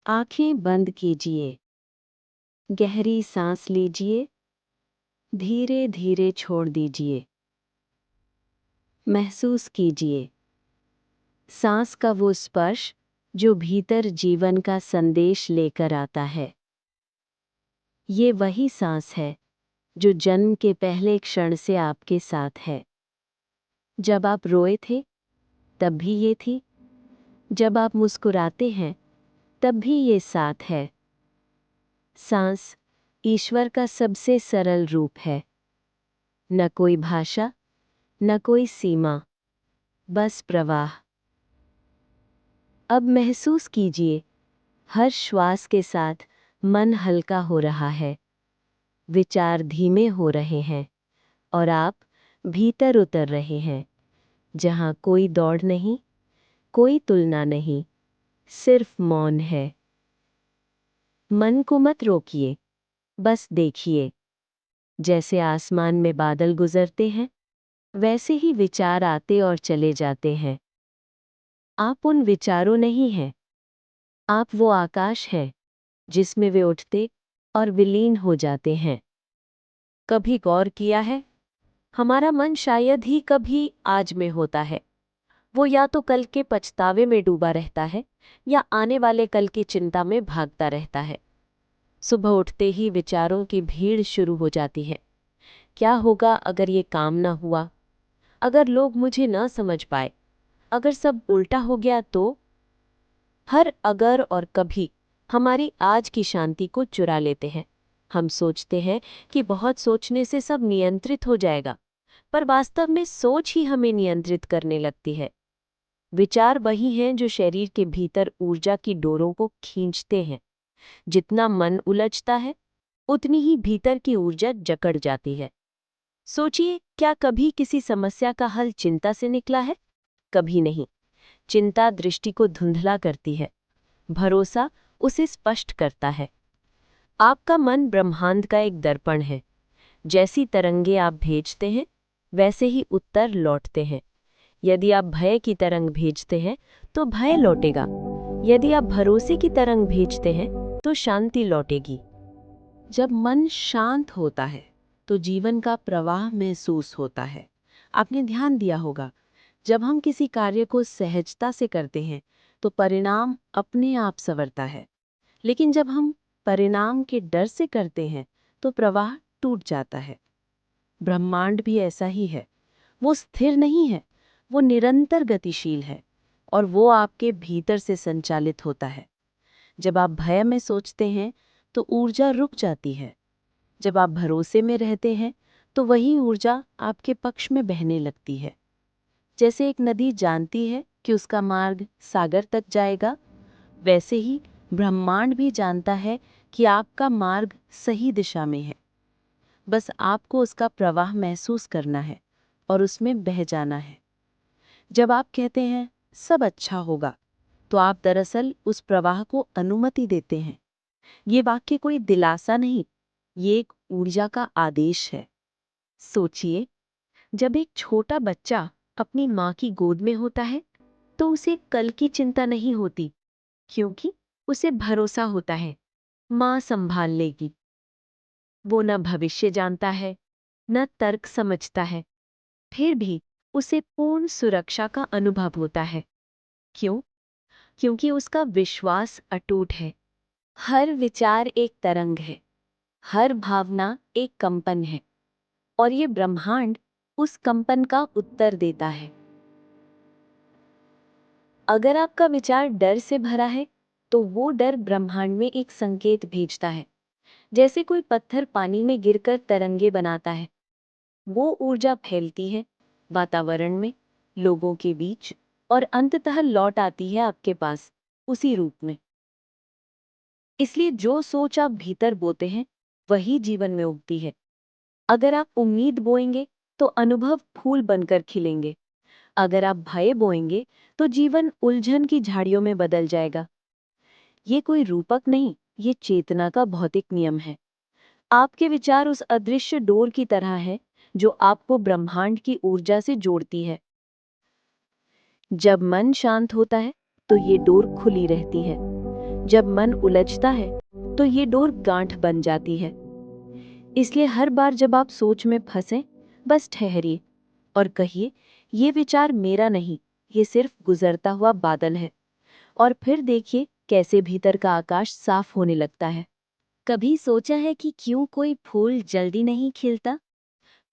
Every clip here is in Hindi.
आंखें बंद कीजिए, गहरी सांस लीजिए, धीरे धीरे छोड़ दीजिए। महसूस कीजिए सांस का वो स्पर्श जो भीतर जीवन का संदेश लेकर आता है। ये वही सांस है जो जन्म के पहले क्षण से आपके साथ है। जब आप रोए थे तब भी ये थी, जब आप मुस्कुराते हैं तब भी ये साथ है। सांस ईश्वर का सबसे सरल रूप है। न कोई भाषा, न कोई सीमा, बस प्रवाह। अब महसूस कीजिए हर श्वास के साथ मन हल्का हो रहा है, विचार धीमे हो रहे हैं और आप भीतर उतर रहे हैं, जहां कोई दौड़ नहीं, कोई तुलना नहीं, सिर्फ मौन है। मन को मत रोकिए, बस देखिए। जैसे आसमान में बादल गुजरते हैं, वैसे ही विचार आते और चले जाते हैं। आप उन विचारों नहीं हैं, आप वो आकाश हैं जिसमें वे उठते और विलीन हो जाते हैं। कभी गौर किया है, हमारा मन शायद ही कभी आज में होता है। वो या तो कल के पछतावे में डूबा रहता है या आने वाले कल की चिंता में भागता रहता है। सुबह उठते ही विचारों की भीड़ शुरू हो जाती है। क्या होगा अगर ये काम ना हुआ? अगर लोग मुझे ना समझ पाए? अगर सब उल्टा हो गया तो? हर अगर और कभी हमारी आज की शांति को चुरा लेते हैं। हम सोचते हैं कि बहुत सोचने से सब नियंत्रित हो जाएगा, पर वास्तव में सोच ही हमें नियंत्रित करने लगती है। विचार वही हैं जो शरीर के भीतर ऊर्जा की डोरों को खींचते हैं। जितना मन उलझता है, उतनी ही भीतर की ऊर्जा जकड़ जाती है। सोचिए, क्या कभी किसी समस्या का हल चिंता से निकला है? कभी नहीं। चिंता दृष्टि को धुंधला करती है, भरोसा उसे स्पष्ट करता है। आपका मन ब्रह्मांड का एक दर्पण है। जैसी तरंगे आप भेजते हैं, वैसे ही उत्तर लौटते हैं। यदि आप भय की तरंग भेजते हैं, तो भय लौटेगा। यदि आप भरोसे की तरंग भेजते हैं, तो शांति लौटेगी। जब मन शांत होता है, तो जीवन का प्रवाह महसूस होता है। आपने ध्यान दिया होगा, जब हम किसी कार्य को सहजता से करते हैं, तो परिणाम अपने आप संवरता है। लेकिन जब हम परिणाम के डर से करते हैं, तो प्रवाह टूट जाता है। ब्रह्मांड भी ऐसा ही है। वो स्थिर नहीं है, वो निरंतर गतिशील है और वो आपके भीतर से संचालित होता है। जब आप भय में सोचते हैं, तो ऊर्जा रुक जाती है। जब आप भरोसे में रहते हैं, तो वही ऊर्जा आपके पक्ष में बहने लगती है। जैसे एक नदी जानती है कि उसका मार्ग सागर तक जाएगा, वैसे ही ब्रह्मांड भी जानता है कि आपका मार्ग सही दिशा में है। बस आपको उसका प्रवाह महसूस करना है और उसमें बह जाना है। जब आप कहते हैं सब अच्छा होगा, तो आप दरअसल उस प्रवाह को अनुमति देते हैं। ये वाक्य कोई दिलासा नहीं, ये एक ऊर्जा का आदेश है। सोचिए, जब एक छोटा बच्चा अपनी माँ की गोद में होता है, तो उसे कल की चिंता नहीं होती, क्योंकि उसे भरोसा होता है माँ संभाल लेगी। वो न भविष्य जानता है, न तर्क समझता है, फिर भी उसे पूर्ण सुरक्षा का अनुभव होता है। क्यों? क्योंकि उसका विश्वास अटूट है। हर विचार एक तरंग है, हर भावना एक कंपन है, और ये ब्रह्मांड उस कंपन का उत्तर देता है। अगर आपका विचार डर से भरा है, तो वो डर ब्रह्मांड में एक संकेत भेजता है। जैसे कोई पत्थर पानी में गिरकर तरंगे बनाता है, वो ऊर्जा फैलती है वातावरण में, लोगों के बीच, और अंततः लौट आती है आपके पास उसी रूप में। इसलिए जो सोच आप भीतर बोते हैं, वही जीवन में उगती है। अगर आप उम्मीद बोएंगे, तो अनुभव फूल बनकर खिलेंगे। अगर आप भय बोएंगे, तो जीवन उलझन की झाड़ियों में बदल जाएगा। ये कोई रूपक नहीं, ये चेतना का भौतिक नियम है। आपके विचार उस अदृश्य डोर की तरह है जो आपको ब्रह्मांड की ऊर्जा से जोड़ती है। जब मन शांत होता है, तो ये डोर खुली रहती है। जब मन उलझता है तो ये डोर गांठ बन जाती है। इसलिए हर बार जब आप सोच में फंसें, बस ठहरिए और कहिए, ये विचार मेरा नहीं, ये सिर्फ गुजरता हुआ बादल है। और फिर देखिए कैसे भीतर का आकाश साफ होने लगता है। कभी सोचा है कि क्यों कोई फूल जल्दी नहीं खिलता?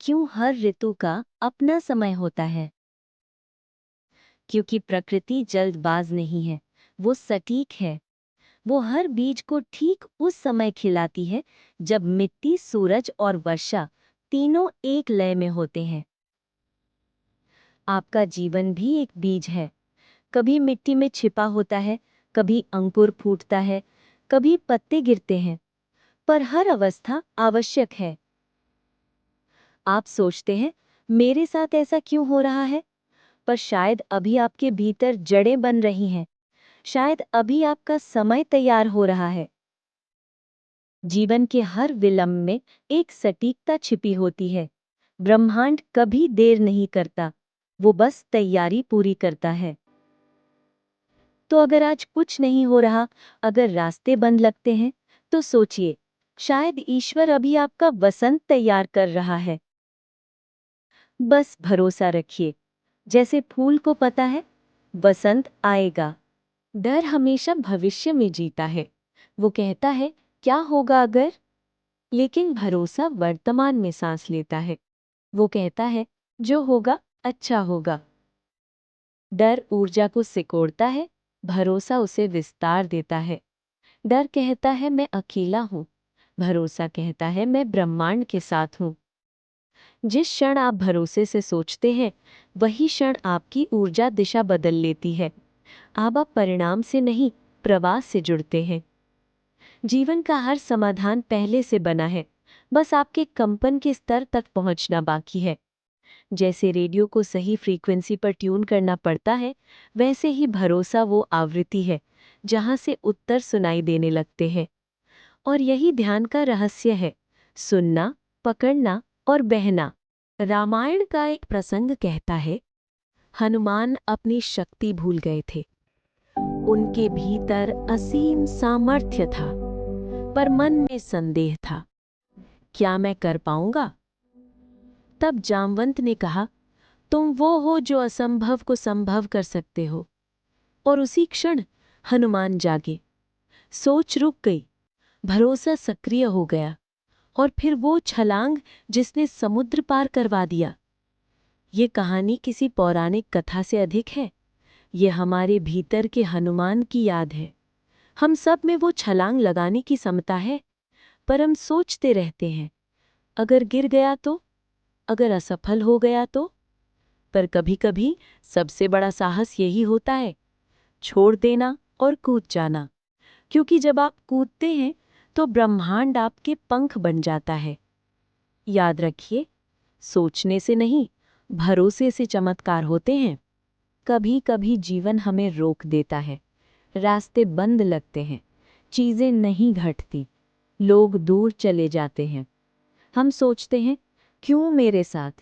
क्यों हर ऋतु का अपना समय होता है? क्योंकि प्रकृति जल्दबाज नहीं है, वो सटीक है। वो हर बीज को ठीक उस समय खिलाती है जब मिट्टी, सूरज और वर्षा तीनों एक लय में होते हैं। आपका जीवन भी एक बीज है। कभी मिट्टी में छिपा होता है, कभी अंकुर फूटता है, कभी पत्ते गिरते हैं, पर हर अवस्था आवश्यक है। आप सोचते हैं, मेरे साथ ऐसा क्यों हो रहा है? पर शायद अभी आपके भीतर जड़ें बन रही हैं। शायद अभी आपका समय तैयार हो रहा है। जीवन के हर विलंब में एक सटीकता छिपी होती है। ब्रह्मांड कभी देर नहीं करता, वो बस तैयारी पूरी करता है। तो अगर आज कुछ नहीं हो रहा, अगर रास्ते बंद लगते हैं, तो सोचिए, शायद ईश्वर अभी आपका वसंत तैयार कर रहा है। बस भरोसा रखिए, जैसे फूल को पता है वसंत आएगा। डर हमेशा भविष्य में जीता है। वो कहता है क्या होगा अगर, लेकिन भरोसा वर्तमान में सांस लेता है। वो कहता है जो होगा अच्छा होगा। डर ऊर्जा को सिकोड़ता है, भरोसा उसे विस्तार देता है। डर कहता है मैं अकेला हूं, भरोसा कहता है मैं ब्रह्मांड के साथ हूं। जिस क्षण आप भरोसे से सोचते हैं, वही क्षण आपकी ऊर्जा दिशा बदल लेती है। अब आप परिणाम से नहीं, प्रवास से जुड़ते हैं। जीवन का हर समाधान पहले से बना है, बस आपके कंपन के स्तर तक पहुंचना बाकी है। जैसे रेडियो को सही फ्रीक्वेंसी पर ट्यून करना पड़ता है, वैसे ही भरोसा वो आवृत्ति है जहां से उत्तर सुनाई देने लगते हैं। और यही ध्यान का रहस्य है, सुनना, पकड़ना और बहना। रामायण का एक प्रसंग कहता है, हनुमान अपनी शक्ति भूल गए थे। उनके भीतर असीम सामर्थ्य था, पर मन में संदेह था, क्या मैं कर पाऊंगा? तब जामवंत ने कहा, तुम वो हो जो असंभव को संभव कर सकते हो। और उसी क्षण हनुमान जागे। सोच रुक गई, भरोसा सक्रिय हो गया, और फिर वो छलांग जिसने समुद्र पार करवा दिया। ये कहानी किसी पौराणिक कथा से अधिक है। ये हमारे भीतर के हनुमान की याद है। हम सब में वो छलांग लगाने की क्षमता है, पर हम सोचते रहते हैं, अगर गिर गया तो, अगर असफल हो गया तो। पर कभी-कभी सबसे बड़ा साहस यही होता है, छोड़ देना और कूद जाना। क्योंकि जब आप कूदते हैं तो ब्रह्मांड आपके पंख बन जाता है। याद रखिए, सोचने से नहीं, भरोसे से चमत्कार होते हैं। कभी कभी जीवन हमें रोक देता है, रास्ते बंद लगते हैं, चीजें नहीं घटती, लोग दूर चले जाते हैं। हम सोचते हैं क्यों मेरे साथ?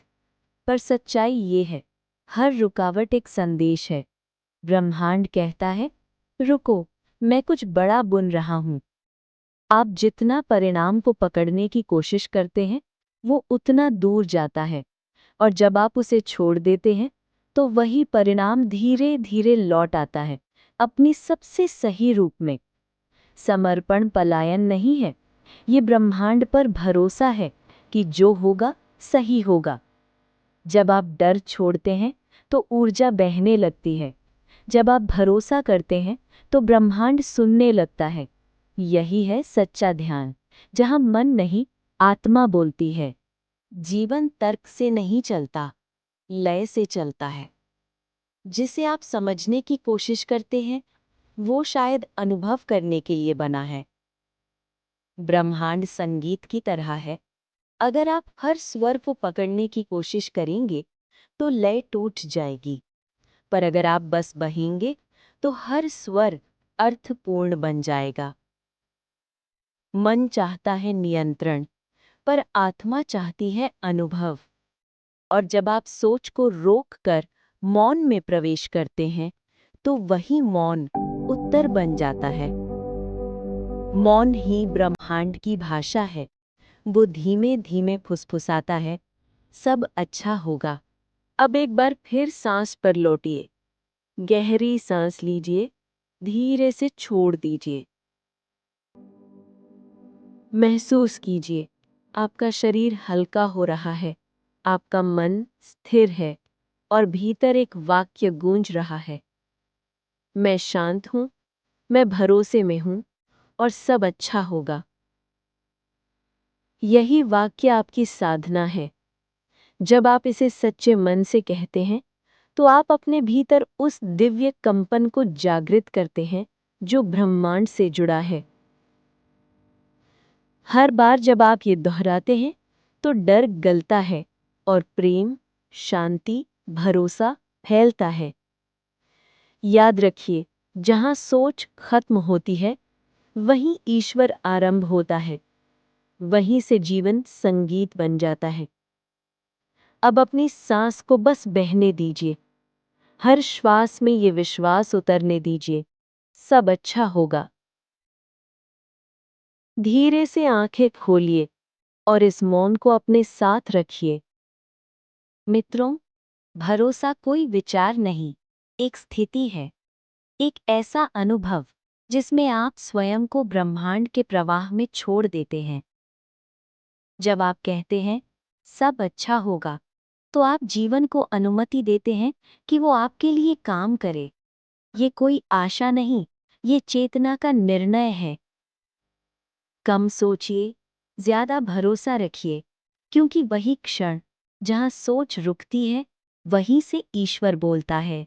पर सच्चाई ये है, हर रुकावट एक संदेश है। ब्रह्मांड कहता है, रुको, मैं कुछ बड़ा बुन रहा हूं। आप जितना परिणाम को पकड़ने की कोशिश करते हैं, वो उतना दूर जाता है। और जब आप उसे छोड़ देते हैं, तो वही परिणाम धीरे धीरे लौट आता है, अपनी सबसे सही रूप में। समर्पण पलायन नहीं है, ये ब्रह्मांड पर भरोसा है कि जो होगा सही होगा। जब आप डर छोड़ते हैं तो ऊर्जा बहने लगती है। जब आप भरोसा करते हैं तो ब्रह्मांड सुनने लगता है। यही है सच्चा ध्यान, जहां मन नहीं, आत्मा बोलती है। जीवन तर्क से नहीं चलता, लय से चलता है। जिसे आप समझने की कोशिश करते हैं, वो शायद अनुभव करने के लिए बना है। ब्रह्मांड संगीत की तरह है। अगर आप हर स्वर को पकड़ने की कोशिश करेंगे तो लय टूट जाएगी, पर अगर आप बस बहेंगे तो हर स्वर अर्थपूर्ण बन जाएगा। मन चाहता है नियंत्रण, पर आत्मा चाहती है अनुभव। और जब आप सोच को रोककर मौन में प्रवेश करते हैं, तो वही मौन उत्तर बन जाता है। मौन ही ब्रह्मांड की भाषा है। वो धीमे धीमे फुसफुसाता है, सब अच्छा होगा। अब एक बार फिर सांस पर लौटिए। गहरी सांस लीजिए, धीरे से छोड़ दीजिए। महसूस कीजिए, आपका शरीर हल्का हो रहा है, आपका मन स्थिर है और भीतर एक वाक्य गूंज रहा है। मैं शांत हूं, मैं भरोसे में हूं और सब अच्छा होगा। यही वाक्य आपकी साधना है। जब आप इसे सच्चे मन से कहते हैं, तो आप अपने भीतर उस दिव्य कंपन को जागृत करते हैं जो ब्रह्मांड से जुड़ा है। हर बार जब आप ये दोहराते हैं, तो डर गलता है और प्रेम, शांति, भरोसा फैलता है। याद रखिए, जहां सोच खत्म होती है, वहीं ईश्वर आरंभ होता है। वहीं से जीवन संगीत बन जाता है। अब अपनी सांस को बस बहने दीजिए। हर श्वास में ये विश्वास उतरने दीजिए, सब अच्छा होगा। धीरे से आंखें खोलिए और इस मौन को अपने साथ रखिए। मित्रों, भरोसा कोई विचार नहीं, एक स्थिति है, एक ऐसा अनुभव जिसमें आप स्वयं को ब्रह्मांड के प्रवाह में छोड़ देते हैं। जब आप कहते हैं, सब अच्छा होगा, तो आप जीवन को अनुमति देते हैं कि वो आपके लिए काम करे। ये कोई आशा नहीं, ये चेतना का निर्णय है। कम सोचिए, ज्यादा भरोसा रखिए, क्योंकि वही क्षण जहां सोच रुकती है, वहीं से ईश्वर बोलता है।